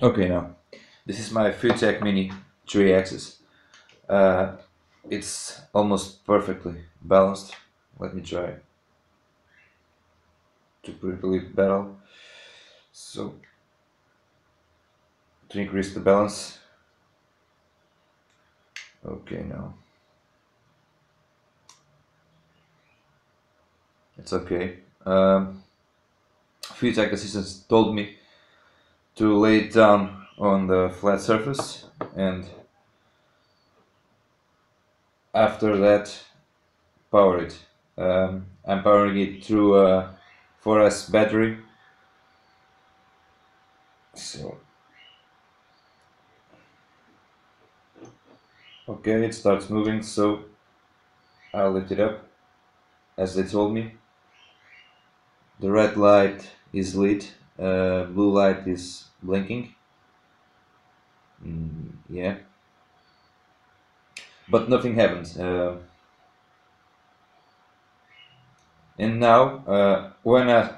Okay, now this is my FuTech Mini 3 axis. Uh, it's almost perfectly balanced. Let me try to properly battle. So to increase the balance. Okay, now it's okay. FuTech assistants told me to lay it down on the flat surface, and after that power it. I'm powering it through a 4S battery. So okay, it starts moving, so I'll lift it up as they told me. The red light is lit, blue light is blinking. Yeah, but nothing happened. And now, when I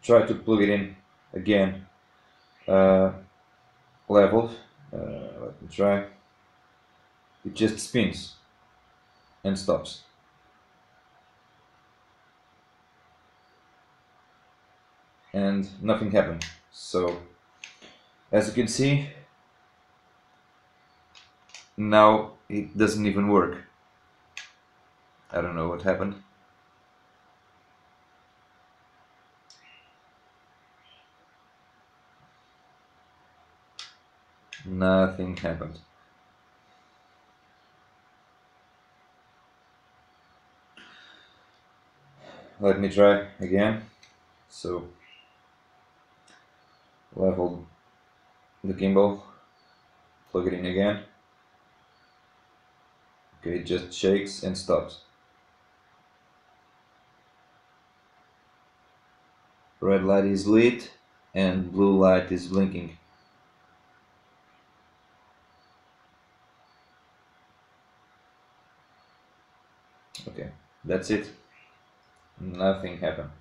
try to plug it in again, uh, leveled, let me try, it just spins and stops. And nothing happened. So, as you can see, now it doesn't even work. I don't know what happened. Nothing happened. Let me try again. So, level the gimbal, plug it in again. Okay, it just shakes and stops. Red light is lit and blue light is blinking. Okay, that's it. Nothing happened.